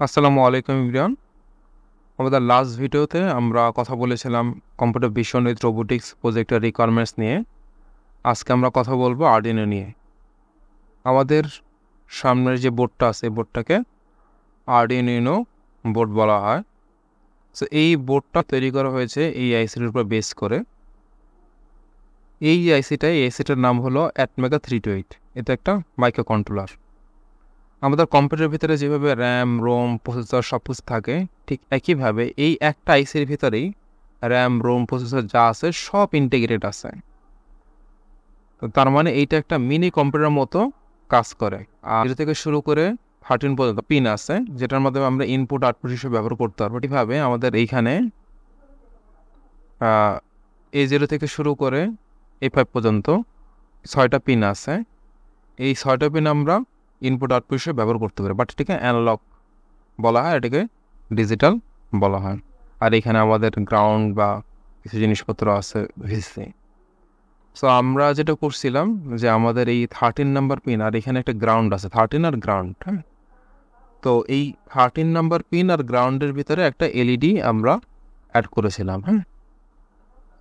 আসসালামু আলাইকুম ইব্রান। আমাদের লাস্ট ভিডিওতে আমরা কথা বলেছিলাম কম্পিউটার ভিশন উইথ রোবোটিক্স প্রজেক্টের রিকোয়ারমেন্টস নিয়ে। আজকে আমরা কথা বলবো আর্ডিনো নিয়ে। আমাদের সামনের যে বোর্ডটা আছে এই বোর্ডটাকে আর্ডিনো বোর্ড বলা হয়। সো এই বোর্ডটা তৈরি করা হয়েছে এই আইসিটির উপর বেস করে। এই আইসিটার নাম হলো অ্যাটমেগা 328। এটা একটা মাইক্রো কন্ট্রোলার। আমাদের কম্পিউটারের ভিতরে যেভাবে র্যাম, রোম, প্রসেসর সব কিছু থাকে, ঠিক একইভাবে এই একটা আইসির ভিতরেই র্যাম, রোম, প্রসেসর যা আছে সব ইন্টিগ্রেটেড আছে। তো তার মানে এইটা একটা মিনি কম্পিউটারের মতো কাজ করে। আর এটা থেকে শুরু করে 13 পর্যন্ত পিন আছে, যেটার মাধ্যমে আমরা ইনপুট আউটপুট হিসেবে ব্যবহার করতে পারবো। এইভাবে আমাদের এইখানে A0 থেকে শুরু করে A5 পর্যন্ত 6টা পিন আছে। এই 6টা পিন আমরা ইনপুট আউটপুট হিসেবে ব্যবহার করতে পারি, বাট এটাকে অ্যানালগ বলা হয়, এটাকে ডিজিটাল বলা হয়। আর এখানে আমাদের গ্রাউন্ড বা কিছু জিনিসপত্র আছে ভিসি। সো আমরা যেটা করছিলাম যে আমাদের এই 13 নাম্বার পিন আর এখানে একটা গ্রাউন্ড আছে, 13 আর গ্রাউন্ড। হ্যাঁ, তো এই 13 নাম্বার পিন আর গ্রাউন্ডের ভিতরে একটা এলইডি আমরা অ্যাড করেছিলাম। হ্যাঁ,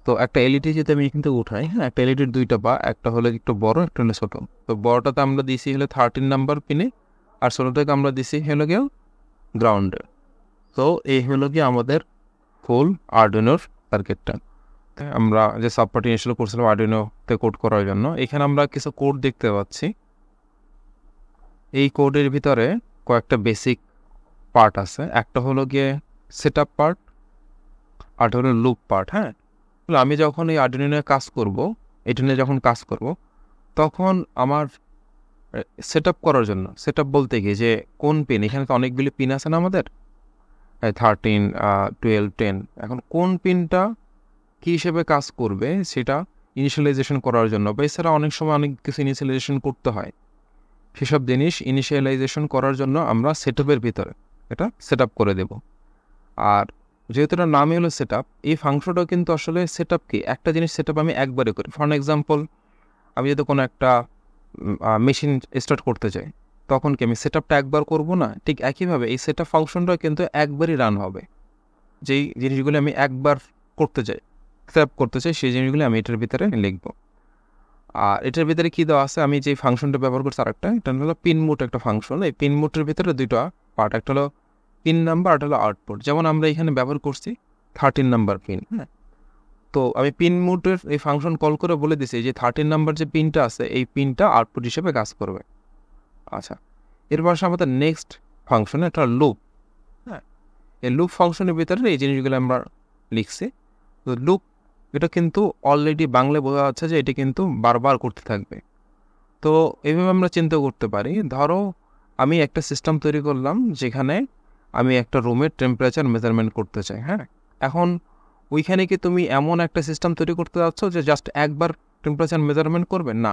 তো একটা এলইডি যদি আমি এখান থেকে উঠাই, হ্যাঁ, একটা এলইডির দুইটা বা একটা হলো একটু বড়, একটা হলো ছোটো। তো বড়টাতে আমরা দিছি হলো 13 নাম্বার পিনে, আর ছোটোটাকে আমরা দিছি হলো গিয়ে গ্রাউন্ডে। তো এই হলো কি আমাদের ফুল আর্ডিনোর সার্কিটটা। আমরা যে সাবপার্টি ইনস্টল করছিলাম আর্ডিনোতে কোড করার জন্য, এখানে আমরা কিছু কোড দেখতে পাচ্ছি। এই কোডের ভিতরে কয়েকটা বেসিক পার্ট আছে। একটা হলো গিয়ে সেট আপ পার্ট, আর হলো লুপ পার্ট। হ্যাঁ, আমি যখন এই আর্ডিনো নিয়ে কাজ করব, এটা নিয়ে যখন কাজ করব, তখন আমার সেট আপ করার জন্য, সেট আপ বলতে গিয়ে যে কোন পিন, এখানে তো অনেকগুলি পিন আছে না আমাদের, 13, 12, 10। এখন কোন পিনটা কী হিসেবে কাজ করবে সেটা ইনিশিয়ালাইজেশন করার জন্য, বা এছাড়া অনেক সময় অনেক কিছু ইনিশিয়ালাইজেশন করতে হয়, সেসব জিনিস ইনিশিয়ালাইজেশন করার জন্য আমরা সেট আপের ভিতরে এটা সেট আপ করে দেব। আর যেহেতু এটার নামই হলো সেট আপ, এই ফাংশনটাও কিন্তু আসলে সেট আপ কি, একটা জিনিস সেট আপ আমি একবারে করি। ফর এক্সাম্পল, আমি যদি কোনো একটা মেশিন স্টার্ট করতে চাই, তখন কি আমি সেট আপটা একবার করবো না? ঠিক একইভাবে এই সেট আপ ফাংশনটাও কিন্তু একবারই রান হবে। যেই জিনিসগুলো আমি একবার করতে চাই, সেট আপ করতে চাই, সেই জিনিসগুলো আমি এটার ভিতরে লিখব। আর এটার ভিতরে কী দেওয়া আছে, আমি যে ফাংশনটা ব্যবহার করছি আরেকটা, এটা হলো পিন মোড একটা ফাংশন। এই পিন মোডের ভিতরে দুইটা পার্ট, একটা হলো পিন নাম্বার, একটা হলো আউটপুট। যেমন আমরা এখানে ব্যবহার করছি 13 নাম্বার পিন। হ্যাঁ, তো আমি পিন মোডের এই ফাংশন কল করে বলে দিছি যে 13 নাম্বার যে পিনটা আছে এই পিনটা আউটপুট হিসেবে কাজ করবে। আচ্ছা, এরপর আসে আমাদের নেক্সট ফাংশন, একটা লুপ। হ্যাঁ, এই লুপ ফাংশনের ভিতরে এই জিনিসগুলো আমরা লিখছি। তো লুপ এটা কিন্তু অলরেডি বাংলায় বোঝা যাচ্ছে যে এটা কিন্তু বারবার করতে থাকবে। তো এইভাবে আমরা চিন্তা করতে পারি, ধরো আমি একটা সিস্টেম তৈরি করলাম যেখানে আমি একটা রুমের টেম্পারেচার মেজারমেন্ট করতে চাই। হ্যাঁ, এখন ওইখানে কি তুমি এমন একটা সিস্টেম তৈরি করতে যাচ্ছ যে জাস্ট একবার টেম্পারেচার মেজারমেন্ট করবে? না,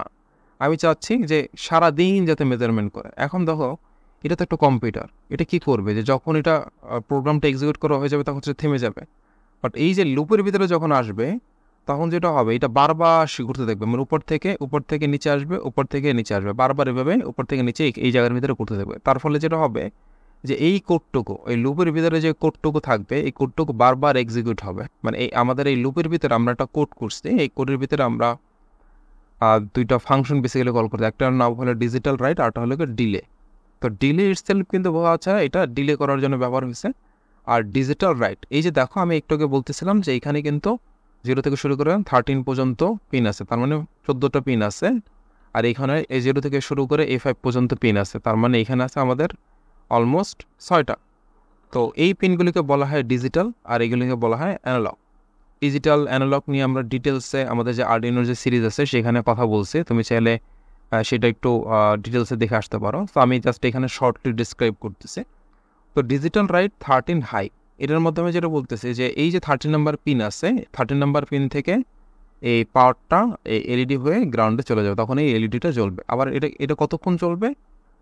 আমি চাচ্ছি যে সারাদিন যাতে মেজারমেন্ট করে। এখন দেখো, এটা তো একটা কম্পিউটার, এটা কি করবে যে যখন এটা প্রোগ্রামটা এক্সিকিউট করা হয়ে যাবে তখন সেটা থেমে যাবে। বাট এই যে লুপের ভিতরে যখন আসবে, তখন যেটা হবে, এটা বারবার ঘুরতে থাকবে। মানে উপর থেকে নিচে আসবে, উপর থেকে নিচে আসবে, বারবার এভাবে উপর থেকে নিচে এই জায়গার ভিতরে ঘুরতে থাকবে। তার ফলে যেটা হবে যে এই কোডটুকু, এই লুপের ভিতরে যে কোডটুকু থাকবে, এই কোডটুকু বারবার এক্সিকিউট হবে। মানে এই আমাদের এই লুপের ভিতরে আমরা একটা কোড করছি, এই কোডের ভিতরে আমরা দুইটা ফাংশন বেসিক্যালি কল করছি। একটার নাম হলো ডিজিটাল রাইট, আরটা হলো ডিলে। তো ডিলে ইটসেলফ কিন্তু বোঝা যাচ্ছে এটা ডিলে করার জন্য ব্যবহার হয়েছে। আর ডিজিটাল রাইট, এই যে দেখো আমি একটু আগে বলতেছিলাম যে এখানে কিন্তু 0 থেকে শুরু করে 13 পর্যন্ত পিন আছে, তার মানে 14টা পিন আছে। আর এখানে A0 থেকে শুরু করে A5 পর্যন্ত পিন আছে, তার মানে এখানে আছে আমাদের অলমোস্ট 6টা। তো এই পিনগুলিকে বলা হয় ডিজিটাল, আর এগুলিকে বলা হয় অ্যানালগ। ডিজিটাল অ্যানালগ নিয়ে আমরা ডিটেলসে আমাদের যে আর্ডিনোর যে সিরিজ আছে সেখানে কথা বলছি, তুমি চাইলে সেটা একটু ডিটেলসে দেখে আসতে পারো। তো আমি জাস্ট এখানে শর্টলি ডিসক্রাইব করতেছি। তো ডিজিটাল রাইট 13 হাই, এটার মাধ্যমে যেটা বলতেছে যে এই যে 13 নাম্বার পিন আছে, 13 নাম্বার পিন থেকে এই পাওয়ারটা এই এলইডি হয়ে গ্রাউন্ডে চলে যাবে, তখন এই এলইডিটা জ্বলবে। আবার এটা এটা কতক্ষণ চলবে?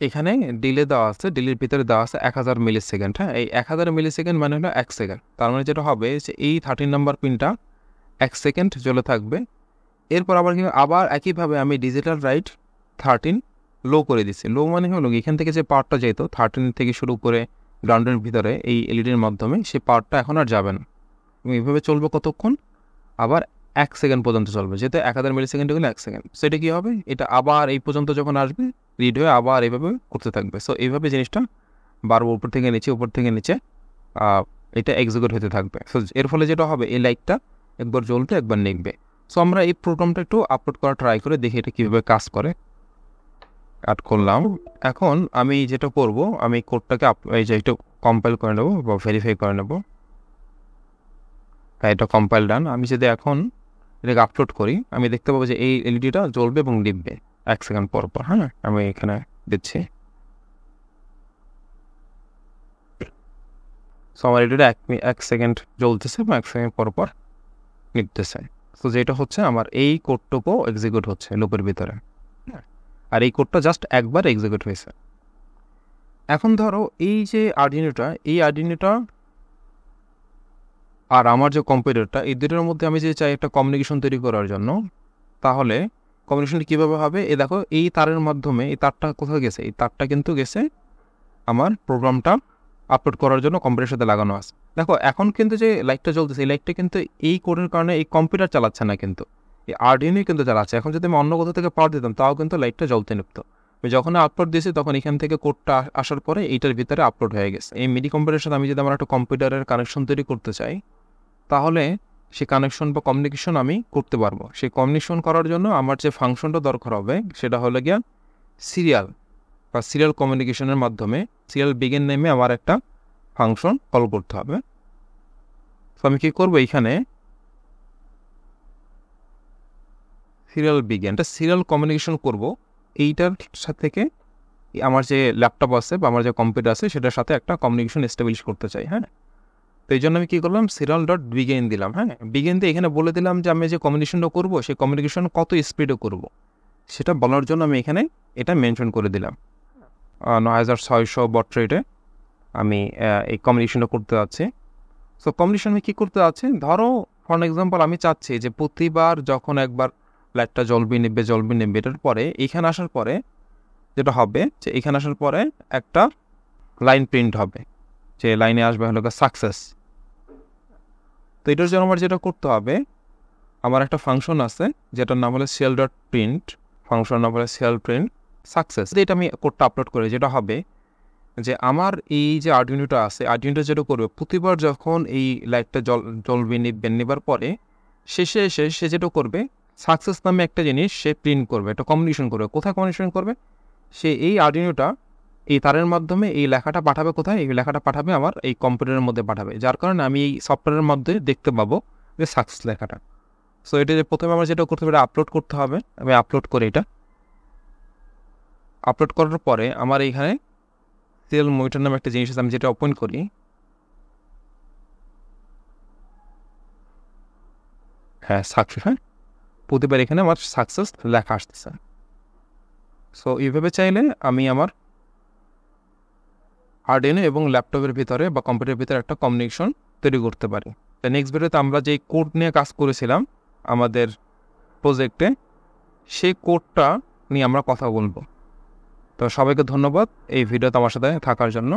এখানে ডিলে দেওয়া আছে, ডিলের ভিতরে দেওয়া আছে 1000 মিলি সেকেন্ড। হ্যাঁ, এই 1000 মিলি সেকেন্ড মানে হলো 1 সেকেন্ড। তার মানে যেটা হবে যে এই 13 নাম্বার পিনটা 1 সেকেন্ড জ্বলে থাকবে। এরপর আবার একইভাবে আমি ডিজিটাল রাইট 13 লো করে দিচ্ছি। লো মানে হলো এখান থেকে যে পাওয়ারটা যেত 13 থেকে শুরু করে গ্রাউন্ডের ভিতরে এই এলইডির মাধ্যমে সেই পাওয়ারটা এখন আর যাবে না এবং এইভাবে চলবে কতক্ষণ, আবার 1 সেকেন্ড পর্যন্ত চলবে, যেহেতু 1000 মিলি সেকেন্ড হলে 1 সেকেন্ড। সেটা কী হবে, এটা আবার এই পর্যন্ত যখন আসবে রিড হয়ে আবার এইভাবে করতে থাকবে। সো এইভাবে জিনিসটা বারবার উপর থেকে নিচে এটা এক্সিকিউট হতে থাকবে। সো এর ফলে যেটা হবে, এই লাইটটা একবার জ্বলবে একবার নিভবে। সো আমরা এই প্রোগ্রামটা একটু আপলোড করা ট্রাই করে দেখি এটা কীভাবে কাজ করে। অ্যাড করলাম। এখন আমি যেটা করব, আমি কোডটাকে এই যে একটু কম্পাইল করে নেবো বা ভেরিফাই করে নেবো। হ্যাঁ, এটা কম্পাইল ডান। আমি যদি এখন এটাকে আপলোড করি, আমি দেখতে পাবো যে এই এলইডিটা জ্বলবে এবং নিভবে 1 সেকেন্ড পর পর। হ্যাঁ, আমি এখানে দিচ্ছি। সো আমার এলইডিটা 1 সেকেন্ড জ্বলতেছে এবং 1 সেকেন্ড পর পর নিভতেছে। তো যেটা হচ্ছে আমার এই কোডটুকুও এক্সিকিউট হচ্ছে লুপের ভিতরে, আর এই কোডটা জাস্ট একবার এক্সিকিউট হয়েছে। এখন ধরো এই যে আর্ডিনোটা আর আমার যে কম্পিউটারটা, এই দুটোর মধ্যে আমি যে চাই একটা কমিউনিকেশন তৈরি করার জন্য, তাহলে কমিউনিকেশনটা কীভাবে হবে? দেখো, এই তারের মাধ্যমে, এই তারটা কোথায় গেছে? এই তারটা কিন্তু গেছে আমার প্রোগ্রামটা আপলোড করার জন্য কম্পিউটারের সাথে লাগানো আছে। দেখো, এখন কিন্তু যে লাইটটা জ্বলতেছে, এই লাইটটা কিন্তু এই কোডের কারণে এই কম্পিউটার চালাচ্ছে না, কিন্তু এই আর্ডিনোই কিন্তু চালাচ্ছে। এখন যদি আমি অন্য কোথাও থেকে পাওয়ার দিতাম, তাও কিন্তু লাইটটা জ্বলতে নিত। আমি যখন আপলোড দিয়েছি তখন এখান থেকে কোডটা আসার পরে এইটার ভিতরে আপলোড হয়ে গেছে। এই মিডি কম্পিউটারের সাথে আমি যদি আমার একটা কম্পিউটারের কানেকশন তৈরি করতে চাই, তাহলে সেই কানেকশন বা কমিউনিকেশন আমি করতে পারবো। সেই কমিউনিকেশন করার জন্য আমার যে ফাংশনটা দরকার হবে, সেটা হলো গিয়া সিরিয়াল কমিউনিকেশনের মাধ্যমে সিরিয়াল বিগিন নেমে আমার একটা ফাংশন কল করতে হবে। তো আমি কী করবো, এইখানে সিরিয়াল কমিউনিকেশন করব এইটার সাথে থেকে আমার যে ল্যাপটপ আছে বা আমার যে কম্পিউটার আছে সেটার সাথে একটা কমিউনিকেশন এস্টাবলিশ করতে চাই। হ্যাঁ, তো এই জন্য আমি কী করলাম, serial.begin দিলাম। হ্যাঁ, বিগিন দিয়ে এখানে বলে দিলাম যে আমি যে কমিউনিকেশনটা করবো, সেই কমিউনিকেশন কত স্পিডে করব, সেটা বলার জন্য আমি এখানে এটা মেনশন করে দিলাম। 9600 বট রেটে আমি এই কমিউনিকেশনটা করতে যাচ্ছি। সো কমিউনিকেশন আমি কী করতে যাচ্ছি, ধরো ফর এক্সাম্পল আমি চাচ্ছি যে প্রতিবার যখন একবার লাইটটা জ্বলবে নিবে এটার পরে এখানে আসার পরে যেটা হবে, যে এখানে আসার পরে একটা লাইন প্রিন্ট হবে, যে লাইনে আসবে হলো সাকসেস। তো এটার জন্য আমার যেটা করতে হবে, আমার একটা ফাংশন আছে যেটার নাম হলো serial.print, ফাংশন নাম হলো serial.print সাকসেস। এটা আমি কোডটা আপলোড করে যেটা হবে, যে আমার এই যে আর্ডিনোটা আছে, আর্ডিনোটা যেটা করবে প্রতিবার যখন এই লাইটটা জ্বলবে নেবার পরে শেষে এসে সে যেটা করবে, সাকসেস নামে একটা জিনিস সে প্রিন্ট করবে, একটা কমিউনিকেশন করবে। কোথায় কমিউনিকেশন করবে? সে এই আর্ডিনোটা এই তারের মাধ্যমে এই লেখাটা পাঠাবে কোথায়? এই লেখাটা পাঠাবে আমার এই কম্পিউটারের মধ্যে পাঠাবে, যার কারণে আমি এই সফটওয়্যারের মধ্যে দেখতে পাবো যে সাকসেস লেখাটা। সো এটা যে প্রথমে আমার যেটা করতে হবে, এটা আপলোড করতে হবে। আমি আপলোড করে এটা আপলোড করার পরে আমার এইখানে সিরিয়াল মনিটর নামে একটা জিনিস আছে, আমি যেটা ওপেন করি, হ্যাঁ সাকসেস, হ্যাঁ প্রতিবার এখানে আমার সাকসেস লেখা আসতেছে। সো এইভাবে চাইলে আমি আমার আর্ডিনো এবং ল্যাপটপের ভিতরে বা কম্পিউটারের ভিতরে একটা কমিউনিকেশন তৈরি করতে পারি। তো নেক্সট ভিডিওতে আমরা যে কোড নিয়ে কাজ করেছিলাম আমাদের প্রজেক্টে, সেই কোডটা নিয়ে আমরা কথা বলবো। তো সবাইকে ধন্যবাদ এই ভিডিওতে আমার সাথে থাকার জন্য।